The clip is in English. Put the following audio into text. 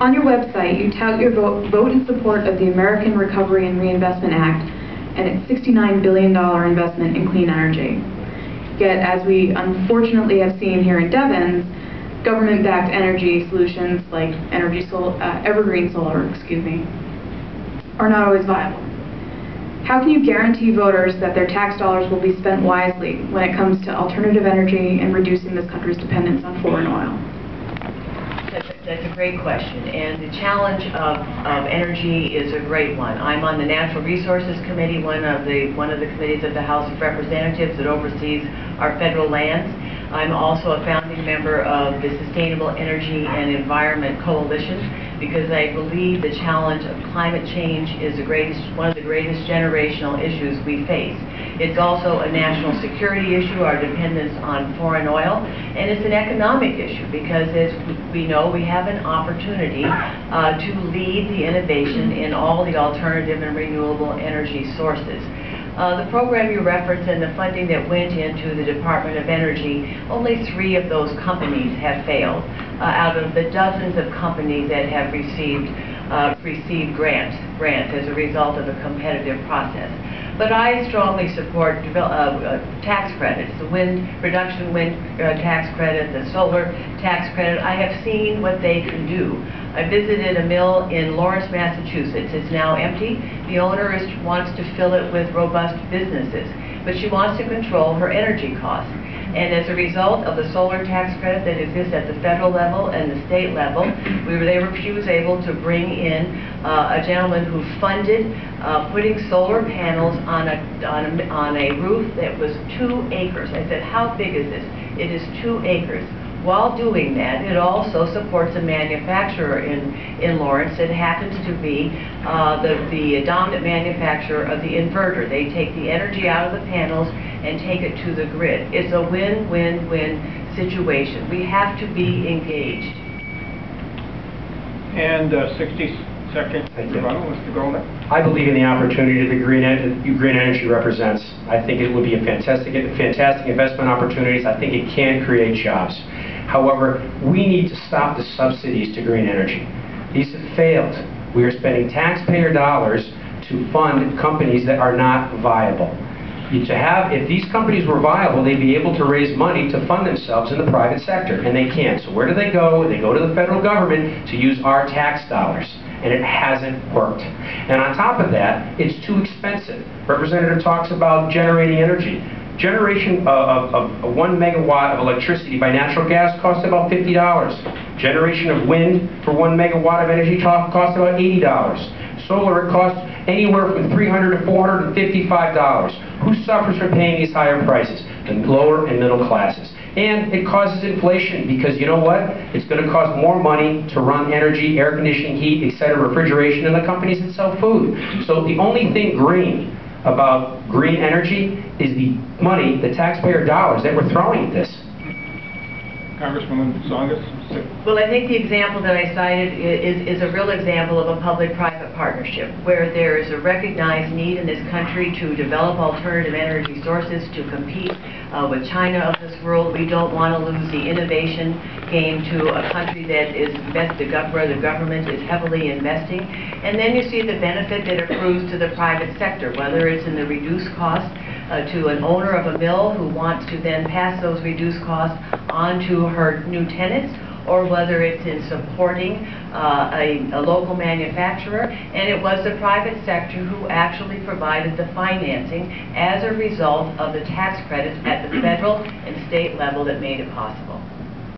On your website, you tout your vote in support of the American Recovery and Reinvestment Act and its $69 billion investment in clean energy. Yet, as we unfortunately have seen here in Devens, government-backed energy solutions like evergreen solar, are not always viable. How can you guarantee voters that their tax dollars will be spent wisely when it comes to alternative energy and reducing this country's dependence on foreign oil? That's a great question, and the challenge of energy is a great one. I'm on the Natural Resources Committee, one of the committees of the House of Representatives that oversees our federal lands. I'm also a founding member of the Sustainable Energy and Environment Coalition, because I believe the challenge of climate change is one of the greatest generational issues we face. It's also a national security issue, our dependence on foreign oil, and it's an economic issue because, as we know, we have an opportunity to lead the innovation in all the alternative and renewable energy sources. The program you referenced and the funding that went into the Department of Energy, only 3 of those companies have failed out of the dozens of companies that have received grants as a result of a competitive process. But I strongly support tax credits, the production wind tax credit, the solar tax credit. I have seen what they can do. I visited a mill in Lawrence, Massachusetts. It's now empty. The owner wants to fill it with robust businesses, but she wants to control her energy costs. And as a result of the solar tax credit that exists at the federal level and the state level, she was able to bring in a gentleman who funded putting solar panels on a roof that was 2 acres. I said, how big is this? It is 2 acres. While doing that, it also supports a manufacturer in Lawrence that happens to be the dominant manufacturer of the inverter. They take the energy out of the panels and take it to the grid. It's a win-win-win situation. We have to be engaged. And 60-second rebuttal, Mr. Golnik. I believe in the opportunity that green energy represents. I think it would be a fantastic investment opportunities. I think it can create jobs. However, we need to stop the subsidies to green energy. These have failed. We are spending taxpayer dollars to fund companies that are not viable. If these companies were viable, they'd be able to raise money to fund themselves in the private sector, and they can't. So where do they go? They go to the federal government to use our tax dollars, and it hasn't worked. And on top of that, it's too expensive. Representative talks about generating energy. Generation of 1 megawatt of electricity by natural gas costs about $50. Generation of wind for 1 megawatt of energy costs about $80. Solar, it costs anywhere from $300 to $455. Who suffers from paying these higher prices? The lower and middle classes. And it causes inflation because, you know what? It's going to cost more money to run energy, air conditioning, heat, etc., refrigeration, than the companies that sell food. So the only thing green about green energy is the money, the taxpayer dollars that we're throwing at this. Congresswoman Tsongas. Well, I think the example that I cited is a real example of a public-private partnership where there is a recognized need in this country to develop alternative energy sources to compete with China of this world. We don't want to lose the innovation game to a country that is where the government is heavily investing. And then you see the benefit that accrues to the private sector, whether it's in the reduced cost to an owner of a mill who wants to then pass those reduced costs on to her new tenants, or whether it's in supporting a local manufacturer. And it was the private sector who actually provided the financing as a result of the tax credits at the federal and state level that made it possible.